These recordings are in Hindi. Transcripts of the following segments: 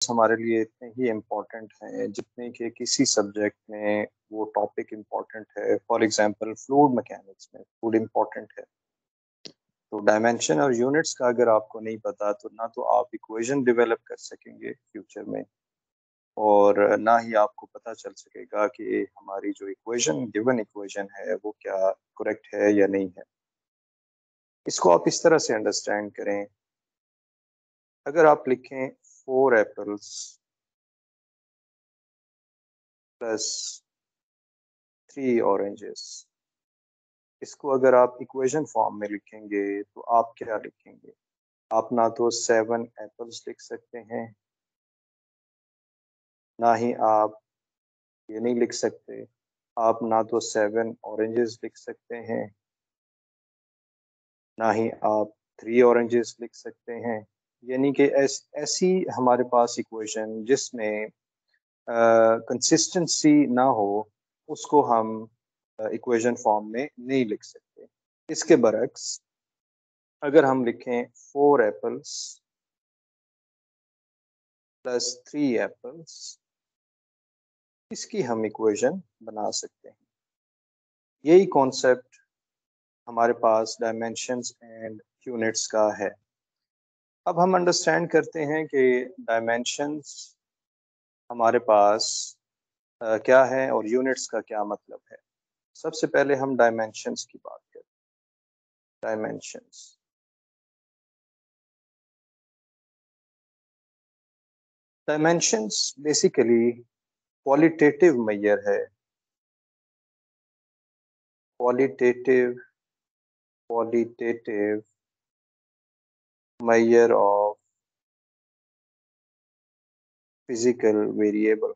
हमारे लिए इतने ही इम्पोर्टेंट हैं जितने कि किसी सब्जेक्ट में वो टॉपिक इम्पोर्टेंट है। फॉर एग्जांपल फ्लूइड मैकेनिक्स में फ्लूइड इम्पोर्टेंट है। तो डायमेंशन और यूनिट्स का अगर आपको नहीं पता तो ना तो आप इक्वेशन डेवलप कर सकेंगे फ्यूचर में, और ना ही आपको पता चल सकेगा कि हमारी जो इक्वेशन गिवन इक्वेशन है वो क्या करेक्ट है या नहीं है। इसको आप इस तरह से अंडरस्टैंड करें, अगर आप लिखें 4 एप्पल्स प्लस 3 ऑरेंजेस, इसको अगर आप इक्वेशन फॉर्म में लिखेंगे तो आप क्या लिखेंगे? आप ना तो 7 एप्पल्स लिख सकते हैं, ना ही आप ये नहीं लिख सकते, आप ना तो 7 ऑरेंजेस लिख सकते हैं, ना ही आप 3 ऑरेंजेस लिख सकते हैं। यानी कि ऐसी हमारे पास इक्वेशन जिसमें कंसिस्टेंसी ना हो, उसको हम इक्वेशन फॉर्म में नहीं लिख सकते। इसके बरक्स अगर हम लिखें 4 एप्पल्स प्लस 3 एप्पल्स, इसकी हम इक्वेशन बना सकते हैं। यही कॉन्सेप्ट हमारे पास डायमेंशंस एंड यूनिट्स का है। अब हम अंडरस्टैंड करते हैं कि डायमेंशंस हमारे पास क्या है और यूनिट्स का क्या मतलब है। सबसे पहले हम डायमेंशंस की बात करें। Dimensions dimensions basically qualitative measure है। Qualitative qualitative measure of physical variable.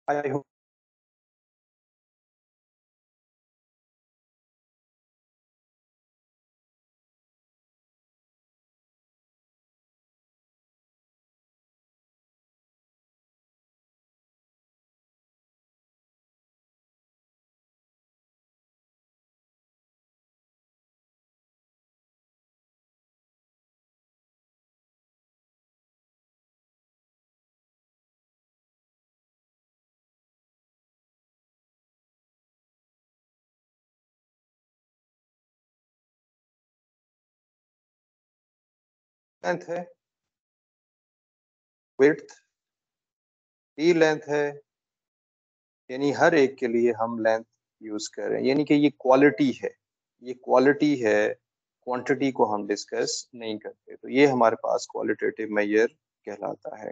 I hope length है, विड्थ ई लेंथ है, यानी हर एक के लिए हम लेंथ यूज कर रहे हैं, यानी कि ये क्वालिटी है। ये क्वालिटी है, क्वांटिटी को हम डिस्कस नहीं करते। तो ये हमारे पास क्वालिटेटिव मेजर कहलाता है।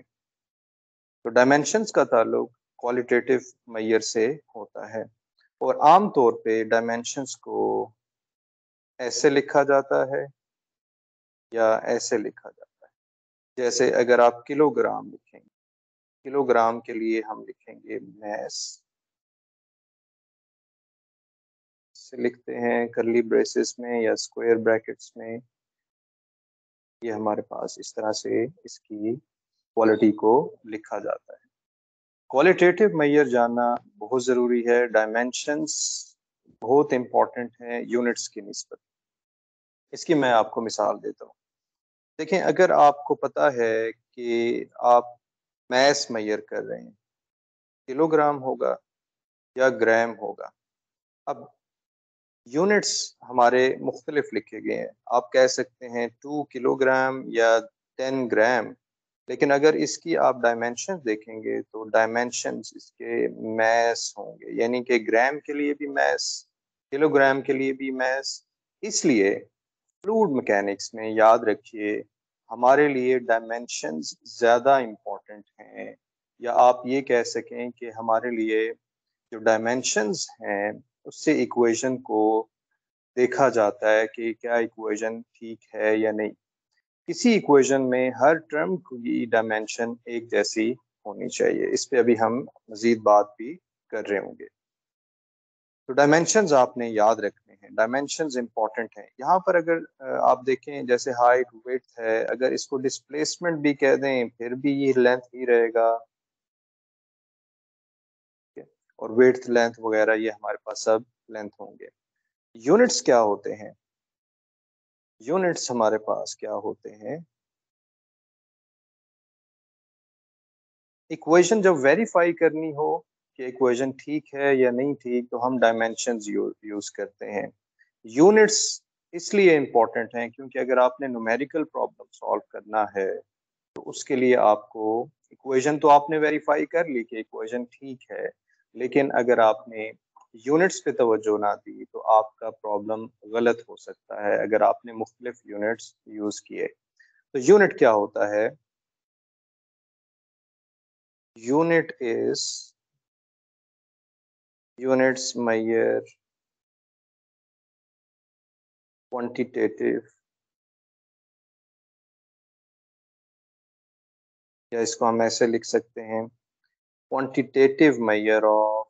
तो डायमेंशंस का ताल्लुक क्वालिटेटिव मेजर से होता है, और आम तौर पे डायमेंशंस को ऐसे लिखा जाता है या ऐसे लिखा जाता है। जैसे अगर आप किलोग्राम लिखेंगे, किलोग्राम के लिए हम लिखेंगे मैस, से लिखते हैं करली ब्रेसेस में या स्क्वायर ब्रैकेट्स में। ये हमारे पास इस तरह से इसकी क्वालिटी को लिखा जाता है। क्वालिटेटिव मेजर जानना बहुत ज़रूरी है। डायमेंशंस बहुत इंपॉर्टेंट हैं यूनिट्स की निस्बत। इसकी मैं आपको मिसाल देता हूँ। देखें, अगर आपको पता है कि आप मैस मेजर कर रहे हैं, किलोग्राम होगा या ग्राम होगा। अब यूनिट्स हमारे मुख्तलिफ लिखे गए हैं। आप कह सकते हैं 2 किलोग्राम या 10 ग्राम, लेकिन अगर इसकी आप डायमेंशन देखेंगे तो डायमेंशंस इसके मैस होंगे, यानी कि ग्राम के लिए भी मैस, किलोग्राम के लिए भी मैस। इसलिए फ्लूइड मैकेनिक्स में याद रखिए, हमारे लिए डायमेंशंस ज़्यादा इम्पोर्टेंट हैं, या आप ये कह सकें कि हमारे लिए जो डायमेंशंस हैं उससे इक्वेशन को देखा जाता है कि क्या इक्वेशन ठीक है या नहीं। किसी इक्वेशन में हर टर्म की डायमेंशन एक जैसी होनी चाहिए। इस पे अभी हम मजीद बात भी कर रहे होंगे। तो डायमेंशंस आपने याद रखने हैं, डायमेंशंस इंपॉर्टेंट हैं। यहाँ पर अगर आप देखें, जैसे हाइट विड्थ है, अगर इसको डिस्प्लेसमेंट भी कह दें फिर भी ये लेंथ ही रहेगा। और विड्थ लेंथ वगैरह ये हमारे पास सब लेंथ होंगे। यूनिट्स क्या होते हैं? यूनिट्स हमारे पास क्या होते हैं? इक्वेशन जब वेरीफाई करनी हो कि इक्वेशन ठीक है या नहीं ठीक, तो हम डायमेंशंस यूज करते हैं। यूनिट्स इसलिए इम्पोर्टेंट हैं क्योंकि अगर आपने न्यूमेरिकल प्रॉब्लम सॉल्व करना है तो उसके लिए आपको इक्वेशन तो आपने वेरीफाई कर ली कि इक्वेशन ठीक है, लेकिन अगर आपने यूनिट्स पे तवज्जो ना दी तो आपका प्रॉब्लम गलत हो सकता है अगर आपने मुख्तलिफ यूनिट्स यूज किए। तो यूनिट क्या होता है? Unit is units measure quantitative, या इसको हम ऐसे लिख सकते हैं, quantitative measure of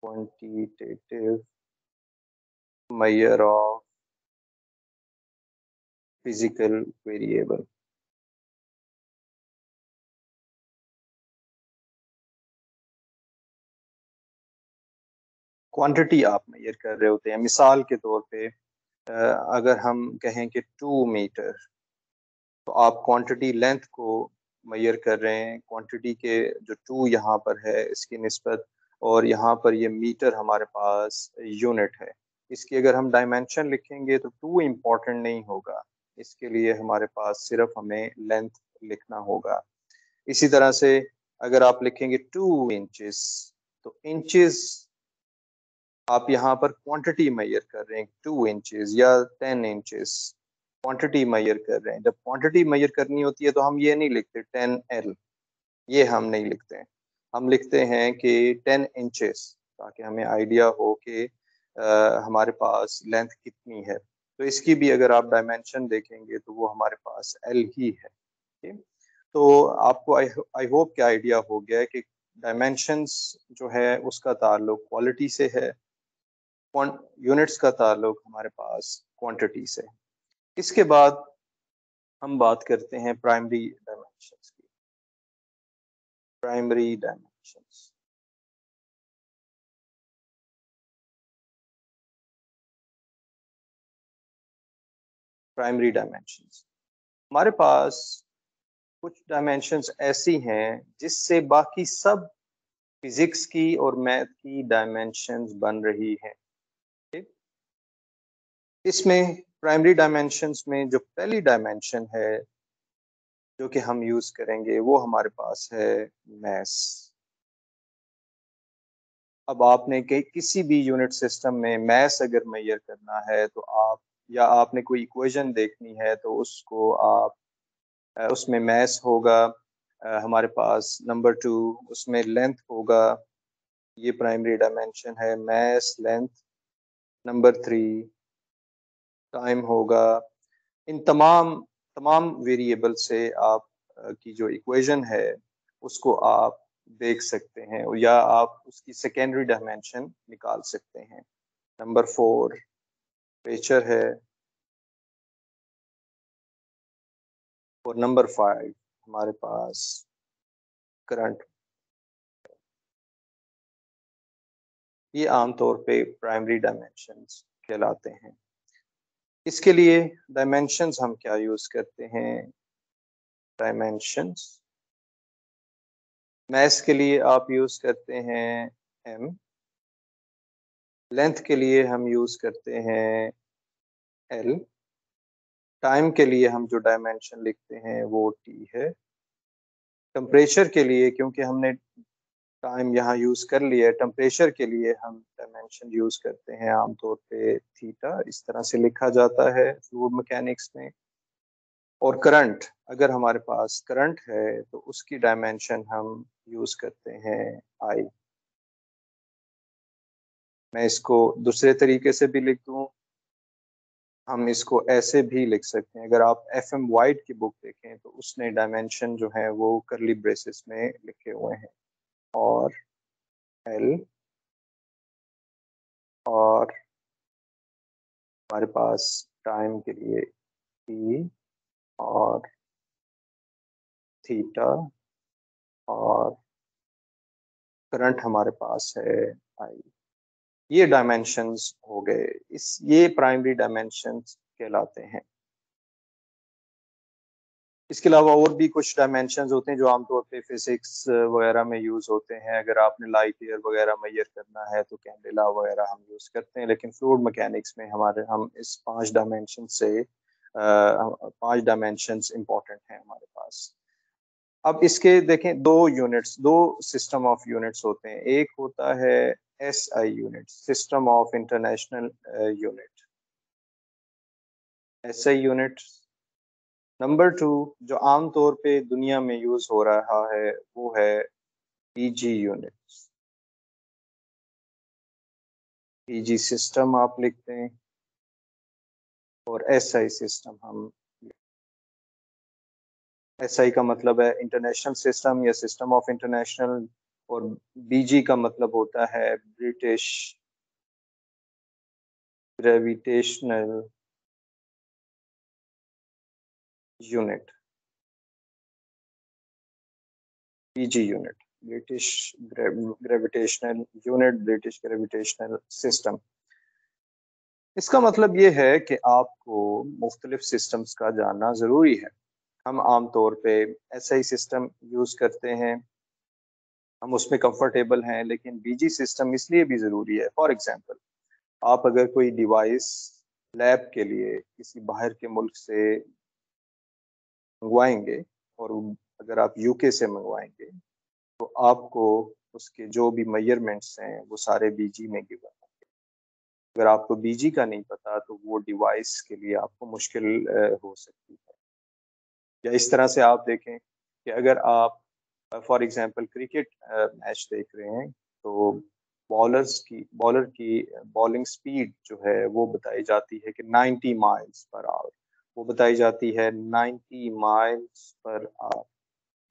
quantitative measure of physical variable। Quantity आप मेजर कर रहे होते हैं। मिसाल के तौर पे अगर हम कहें कि 2 मीटर, तो आप क्वांटिटी लेंथ को मेजर कर रहे हैं, क्वांटिटी के जो 2 यहाँ पर है इसकी निस्बत, और यहाँ पर ये मीटर हमारे पास यूनिट है। इसकी अगर हम डायमेंशन लिखेंगे तो 2 इम्पोर्टेंट नहीं होगा, इसके लिए हमारे पास सिर्फ हमें लेंथ लिखना होगा। इसी तरह से अगर आप लिखेंगे 2 इंचेस, तो इंचेस आप यहाँ पर क्वांटिटी मेजर कर रहे हैं, 2 इंचेस या 10 इंचेस क्वांटिटी मेजर कर रहे हैं। जब क्वांटिटी मेजर करनी होती है तो हम ये नहीं लिखते 10L, ये हम नहीं लिखते हैं, हम लिखते हैं कि 10 इंचेस, ताकि हमें आइडिया हो कि हमारे पास लेंथ कितनी है। तो इसकी भी अगर आप डायमेंशन देखेंगे तो वो हमारे पास L ही है। ठीक? तो आपको आई होप क्या आइडिया हो गया है कि डायमेंशंस जो है उसका ताल्लुक क्वालिटी से है, यूनिट्स का ताल्लुक हमारे पास क्वांटिटी से। इसके बाद हम बात करते हैं प्राइमरी डायमेंशंस की। प्राइमरी डायमेंशंस, प्राइमरी डायमेंशंस हमारे पास कुछ डायमेंशंस ऐसी हैं जिससे बाकी सब फिजिक्स की और मैथ की डायमेंशंस बन रही हैं। ठीक? इसमें प्राइमरी डायमेंशंस में जो पहली डायमेंशन है जो कि हम यूज करेंगे वो हमारे पास है मैस। अब आपने किसी भी यूनिट सिस्टम में मैस अगर मेजर करना है तो आप, या आपने कोई इक्वेशन देखनी है तो उसको आप उसमें मैस होगा, हमारे पास नंबर 2 उसमें लेंथ होगा, ये प्राइमरी डायमेंशन है, मैस लेंथ। नंबर 3 टाइम होगा। इन तमाम तमाम वेरिएबल से आप की जो इक्वेशन है उसको आप देख सकते हैं, या आप उसकी सेकेंडरी डायमेंशन निकाल सकते हैं। नंबर 4 प्रेशर है, और नंबर 5 हमारे पास करंट। ये आमतौर पे प्राइमरी डायमेंशंस कहलाते हैं। इसके लिए डायमेंशंस हम क्या यूज करते हैं? डायमेंशंस मैथ के लिए आप यूज करते हैं m, लेंथ के लिए हम यूज करते हैं l, टाइम के लिए हम जो डायमेंशन लिखते हैं वो t है, टेम्परेचर के लिए क्योंकि हमने टाइम यहाँ यूज कर लिया है, टेम्परेचर के लिए हम डायमेंशन यूज करते हैं आमतौर पे थीटा, इस तरह से लिखा जाता है फ्लूइड मैकेनिक्स में। और करंट, अगर हमारे पास करंट है तो उसकी डायमेंशन हम यूज करते हैं आई। मैं इसको दूसरे तरीके से भी लिख दूं, हम इसको ऐसे भी लिख सकते हैं। अगर आप FM वाइट की बुक देखें तो उसने डायमेंशन जो है वो करली ब्रेसेस में लिखे हुए हैं, और एल, और हमारे पास टाइम के लिए टी, और थीटा, और करंट हमारे पास है आई। ये डायमेंशंस हो गए, ये प्राइमरी डायमेंशंस कहलाते हैं। इसके अलावा और भी कुछ डायमेंशंस होते हैं जो आमतौर पे फिजिक्स वगैरह में यूज होते हैं। अगर आपने लाइट ईयर वगैरह मेजर करना है तो कैंडेला वगैरह हम यूज करते हैं, लेकिन फ्लूइड मैकेनिक्स में हम इस 5 डायमेंशंस इंपॉर्टेंट हैं हमारे पास। अब इसके देखें दो सिस्टम ऑफ यूनिट्स होते हैं। एक होता है SI unit, system of international unit, SI unit. Number 2 जो आमतौर पे दुनिया में यूज हो रहा है वो है PG यूनिट, PG सिस्टम आप लिखते हैं और SI सिस्टम हम, SI का मतलब है इंटरनेशनल सिस्टम या सिस्टम ऑफ इंटरनेशनल, और BG का मतलब होता है British gravitational unit, PG unit, British gravitational unit, British gravitational system. इसका मतलब ये है कि आपको मुख्तलिफ सिस्टम्स का जानना ज़रूरी है। हम आमतौर पे SI सिस्टम यूज़ करते हैं, हम उसमें कंफर्टेबल हैं, लेकिन BG सिस्टम इसलिए भी ज़रूरी है। फॉर एग्जांपल, आप अगर कोई डिवाइस लैब के लिए किसी बाहर के मुल्क से मंगवाएंगे, और अगर आप UK से मंगवाएंगे तो आपको उसके जो भी मेजरमेंट्स हैं वो सारे BG में गिवन होंगे। अगर आपको BG का नहीं पता तो वो डिवाइस के लिए आपको मुश्किल हो सकती है। या इस तरह से आप देखें कि अगर आप फॉर एग्जांपल क्रिकेट मैच देख रहे हैं तो बॉलर की बॉलिंग स्पीड जो है वो बताई जाती है कि 90 माइल्स पर आवर, वो बताई जाती है 90 माइल्स पर आवर।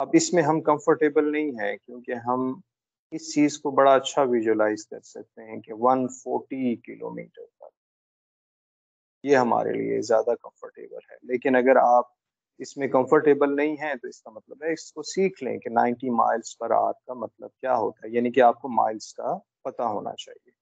अब इसमें हम कंफर्टेबल नहीं है क्योंकि हम इस चीज को बड़ा अच्छा विजुलाइज कर सकते हैं कि 140 किलोमीटर पर, ये हमारे लिए ज्यादा कंफर्टेबल है। लेकिन अगर आप इसमें कंफर्टेबल नहीं है तो इसका मतलब है इसको सीख लें कि 90 माइल्स पर आवर का मतलब क्या होता है, यानी कि आपको माइल्स का पता होना चाहिए।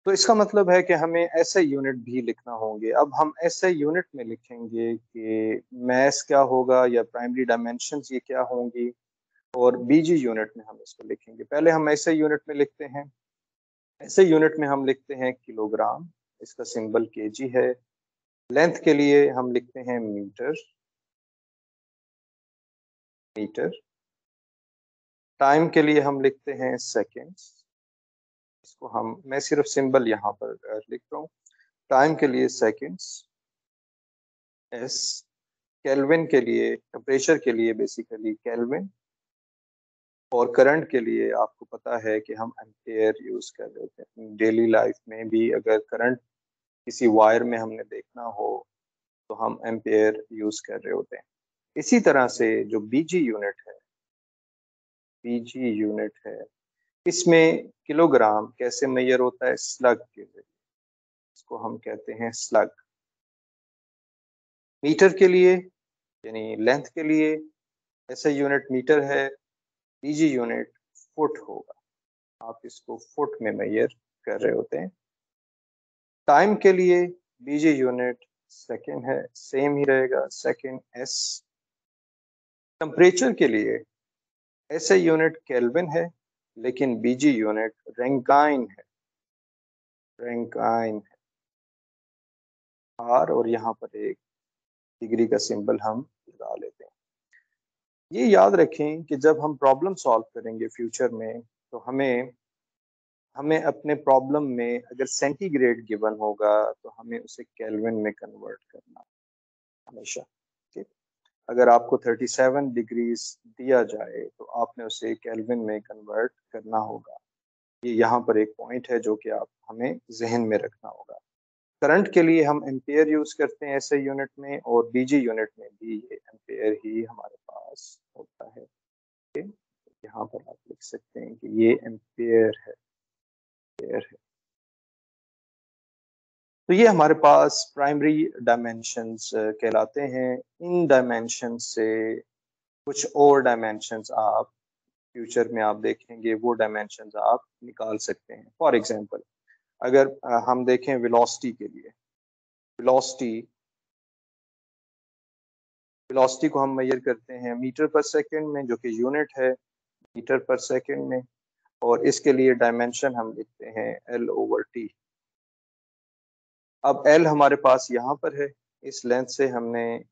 तो इसका मतलब है कि हमें ऐसे यूनिट भी लिखना होंगे। अब हम ऐसे यूनिट में लिखेंगे कि मैस क्या होगा या प्राइमरी डायमेंशंस ये क्या होंगी, और BG यूनिट में हम इसको लिखेंगे। पहले हम ऐसे यूनिट में लिखते हैं। ऐसे यूनिट में हम लिखते हैं किलोग्राम, इसका सिंबल KG है। लेंथ के लिए हम लिखते हैं मीटर, मीटर। टाइम के लिए हम लिखते हैं सेकेंड्स, इसको मैं सिर्फ सिंबल यहाँ पर लिख रहा हूँ। टाइम के लिए सेकेंड्स, S। केल्विन के लिए, टेम्परेचर के लिए बेसिकली केल्विन, और करंट के लिए आपको पता है कि हम एम्पेयर यूज कर रहे होते हैं। डेली लाइफ में भी अगर करंट किसी वायर में हमने देखना हो तो हम एम्पेयर यूज कर रहे होते हैं। इसी तरह से जो BG यूनिट है, BG यूनिट है, इसमें किलोग्राम कैसे मेजर होता है, स्लग के जरिए, इसको हम कहते हैं स्लग। मीटर के लिए यानी लेंथ के लिए ऐसा यूनिट मीटर है, BG यूनिट फुट होगा, आप इसको फुट में मेजर कर रहे होते हैं। टाइम के लिए BG यूनिट सेकेंड है, सेम ही रहेगा, सेकेंड S। टेम्परेचर के लिए ऐसे यूनिट केल्विन है, लेकिन BG यूनिट रैंकाइन है, रैंकाइन है, R, और यहाँ पर एक डिग्री का सिंबल हम लगा लेते हैं। ये याद रखें कि जब हम प्रॉब्लम सॉल्व करेंगे फ्यूचर में तो हमें अपने प्रॉब्लम में अगर सेंटीग्रेड गिवन होगा तो हमें उसे केल्विन में कन्वर्ट करना हमेशा। ठीक, अगर आपको 37 डिग्रीज दिया जाए तो आपने उसे केल्विन में कन्वर्ट करना होगा। ये यहाँ पर एक पॉइंट है जो कि आप हमें जहन में रखना होगा। करंट के लिए हम एम्पेयर यूज करते हैं ऐसे यूनिट में, और BG यूनिट में भी ये एम्पेयर ही हमारे पास होता है। ठीक? यहाँ पर आप लिख सकते हैं कि ये एम्पेयर है, एम्पेयर है। तो ये हमारे पास प्राइमरी डायमेंशंस कहलाते हैं। इन डायमेंशन से कुछ और डायमेंशंस आप फ्यूचर में आप देखेंगे वो डायमेंशंस आप निकाल सकते हैं। फॉर एग्जांपल अगर हम देखें वेलोसिटी के लिए, वेलोसिटी को हम मेजर करते हैं मीटर पर सेकंड में, जो कि यूनिट है मीटर पर सेकंड में, और इसके लिए डायमेंशन हम लिखते हैं L/T। अब L हमारे पास यहाँ पर है, इस लेंथ से हमने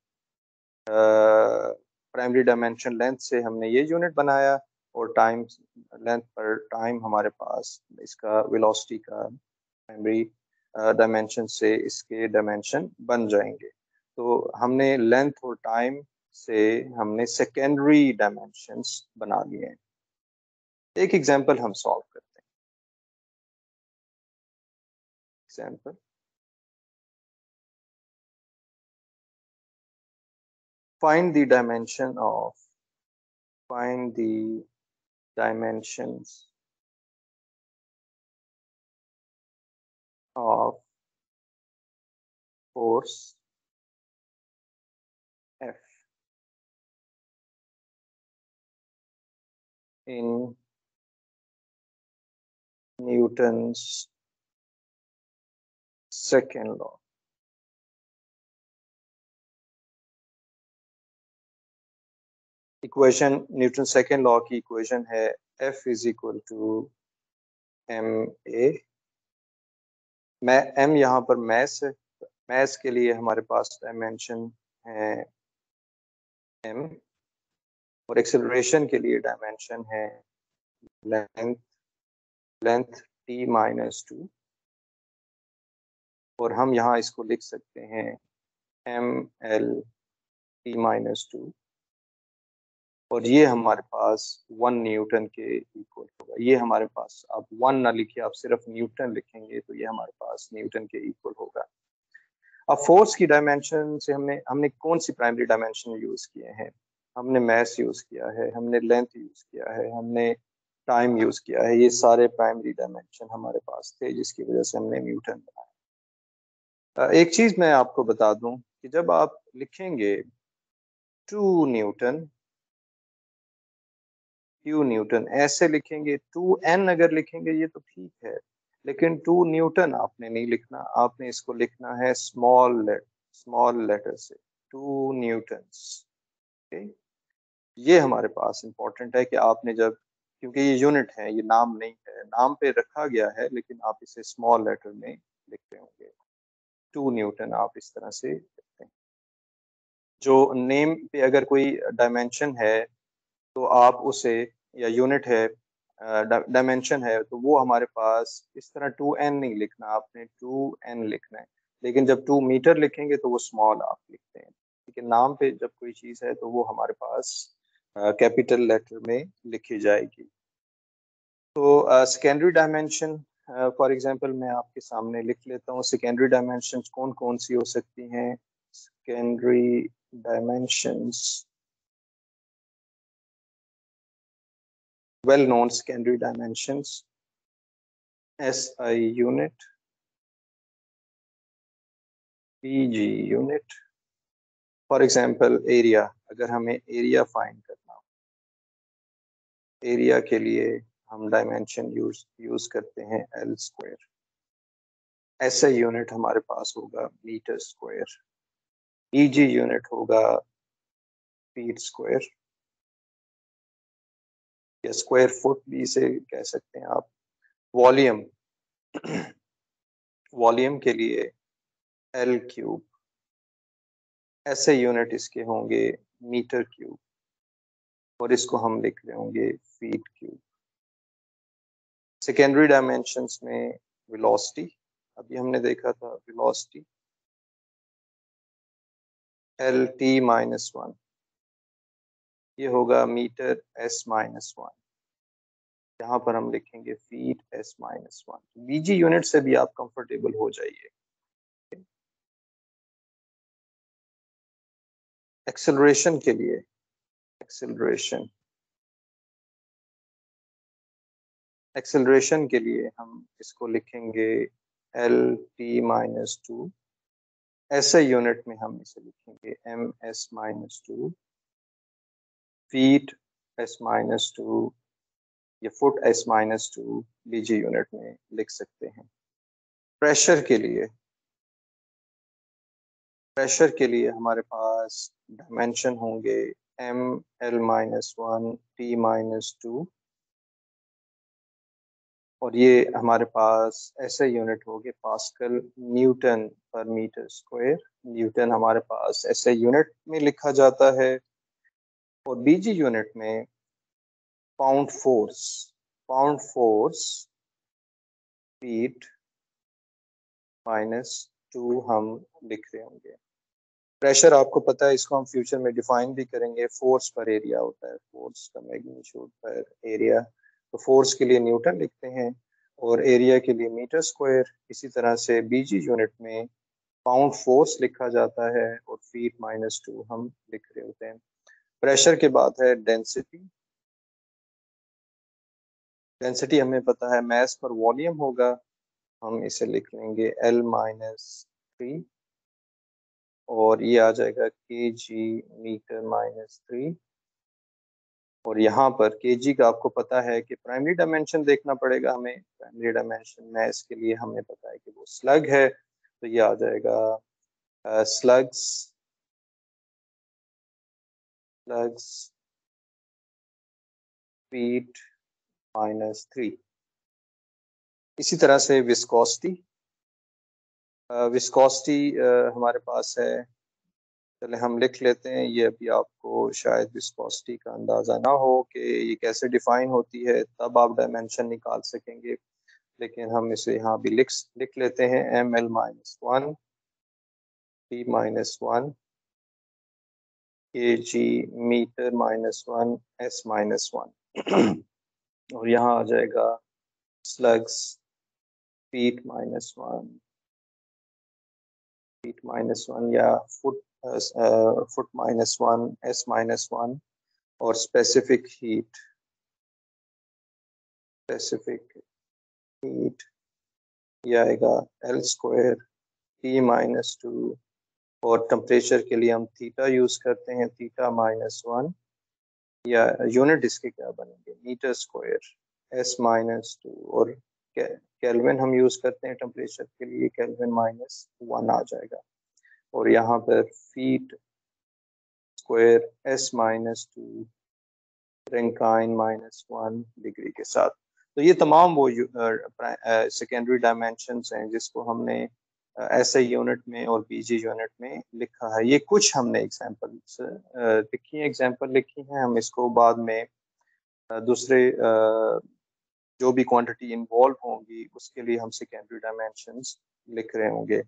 प्राइमरी डायमेंशन लेंथ से हमने ये यूनिट बनाया, और टाइम लेंथ पर टाइम हमारे पास इसका वेलोसिटी का प्राइमरी डायमेंशन से इसके डायमेंशन बन जाएंगे। तो हमने लेंथ और टाइम से हमने सेकेंडरी डायमेंशंस बना लिए हैं। एक एग्जांपल हम सॉल्व करते हैं। Example, find the dimension of find the dimensions of force F in Newton's second law। Equation, Newton second law की इक्वेशन है F is equal to ma। मैं m यहाँ पर मैस है, मैस के लिए हमारे पास डायमेंशन है m, और एक्सेलरेशन के लिए डायमेंशन है लेंथ t-2, और हम यहाँ इसको लिख सकते हैं ml t-2, और ये हमारे पास 1 न्यूटन के इक्वल होगा। ये हमारे पास, आप 1 ना लिखिए, आप सिर्फ न्यूटन लिखेंगे तो ये हमारे पास न्यूटन के इक्वल होगा। अब फोर्स की डायमेंशन से हमने कौन सी प्राइमरी डायमेंशन यूज किए हैं? हमने मास यूज किया है, हमने लेंथ यूज किया है, हमने टाइम यूज किया है। ये सारे प्राइमरी डायमेंशन हमारे पास थे, जिसकी वजह से हमने न्यूटन बनाया। एक चीज मैं आपको बता दूं कि जब आप लिखेंगे 2 न्यूटन, Q न्यूटन ऐसे लिखेंगे, 2N अगर लिखेंगे ये तो ठीक है, लेकिन 2 न्यूटन आपने नहीं लिखना, आपने इसको लिखना है स्मॉल लेटर से, 2 न्यूटन्स। ओके, ये हमारे पास इंपॉर्टेंट है कि आपने जब, क्योंकि ये यूनिट है, ये नाम नहीं है, नाम पे रखा गया है, लेकिन आप इसे स्मॉल लेटर में लिखते होंगे। 2 न्यूटन आप इस तरह से लिखते हैं। जो नेम पे अगर कोई डायमेंशन है तो आप उसे, या यूनिट है, डायमेंशन है, तो वो हमारे पास इस तरह 2n नहीं लिखना, आपने 2n लिखना है। लेकिन जब 2 मीटर लिखेंगे तो वो स्मॉल आप लिखते हैं। लेकिन नाम पे जब कोई चीज़ है तो वो हमारे पास कैपिटल लेटर में लिखी जाएगी। तो सेकेंडरी डायमेंशन, फॉर एग्जांपल मैं आपके सामने लिख लेता हूँ। सेकेंडरी डायमेंशंस कौन कौन सी हो सकती हैं? Secondary dimensions, well known secondary dimensions, SI unit, PG unit। For example area, अगर हमें एरिया फाइंड करना हो, एरिया के लिए हम डायमेंशन यूज करते हैं L²। SI यूनिट हमारे पास होगा मीटर स्क्वायर, PG यूनिट होगा फीट स्क्वायर, या स्क्वायर फुट भी इसे कह सकते हैं आप। वॉल्यूम, वॉल्यूम के लिए L³। SI यूनिट इसके होंगे मीटर क्यूब, और इसको हम लिख रहे होंगे फीट क्यूब। सेकेंडरी डायमेंशंस में वेलोसिटी, अभी हमने देखा था वेलोसिटी L_T-1, ये होगा मीटर S-1, यहाँ पर हम लिखेंगे फीट S-1। बीजी यूनिट से भी आप कंफर्टेबल हो जाइए। एक्सेलरेशन के लिए, एक्सेलरेशन के लिए हम इसको लिखेंगे L_T-2। SI यूनिट में हम इसे लिखेंगे MS-2, फीट S-2 ये फुट S-2 बीजी यूनिट में लिख सकते हैं। प्रेशर के लिए हमारे पास डायमेंशन होंगे ML-1 T-2 और ये हमारे पास ऐसे यूनिट होंगे पास्कल न्यूटन पर मीटर स्क्वायर। न्यूटन हमारे पास ऐसे यूनिट में लिखा जाता है और बीजी यूनिट में पाउंड फोर्स फीट -2 हम लिख रहे होंगे। प्रेशर आपको पता है, इसको हम फ्यूचर में डिफाइन भी करेंगे। फोर्स पर एरिया होता है, फोर्स का मैग्नीट्यूड पर एरिया। तो फोर्स के लिए न्यूटन लिखते हैं और एरिया के लिए मीटर स्क्वायर। इसी तरह से बीजी यूनिट में पाउंड फोर्स लिखा जाता है और फीट -2 हम लिख रहे होते हैं। प्रेशर के बाद है डेंसिटी। डेंसिटी हमें पता है मास पर वॉल्यूम होगा, हम इसे लिख लेंगे L-3 और ये आ जाएगा kg मीटर -3। और यहाँ पर kg का आपको पता है कि प्राइमरी डायमेंशन देखना पड़ेगा हमें। प्राइमरी डायमेंशन मास के लिए हमें पता है कि वो स्लग है, तो ये आ जाएगा स्लग्स फीट -3। इसी तरह से विस्कोसिटी हमारे पास है। चले हम लिख लेते हैं, ये अभी आपको शायद विस्कोसिटी का अंदाज़ा ना हो कि ये कैसे डिफाइन होती है, तब आप डायमेंशन निकाल सकेंगे, लेकिन हम इसे यहाँ भी लिख लेते हैं ML-1 T-1 kg metre -1 S-1 और यहाँ आ जाएगा स्लग्स फीट -1 या फुट -1 S-1 और स्पेसिफिक हीट ये आएगा L² T-2 और टेम्परेचर के लिए हम थीटा यूज करते हैं, थीटा -1 या यूनिट इसके क्या बनेंगे मीटर स्क्वायर S-2 और केल्विन हम यूज करते हैं टेम्परेचर के लिए, केल्विन -1 आ जाएगा। और यहाँ पर feet square S-2 Rankine -1 degree के साथ। तो ये तमाम वो सेकेंडरी डायमेंशंस हैं जिसको हमने ऐसे यूनिट में और बीजी यूनिट में लिखा है। ये कुछ हमने एग्जांपल लिखी हैं। हम इसको बाद में दूसरे जो भी क्वांटिटी इन्वॉल्व होंगी उसके लिए हम सेकेंडरी डायमेंशंस लिख रहे होंगे।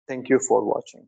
Thank you for watching.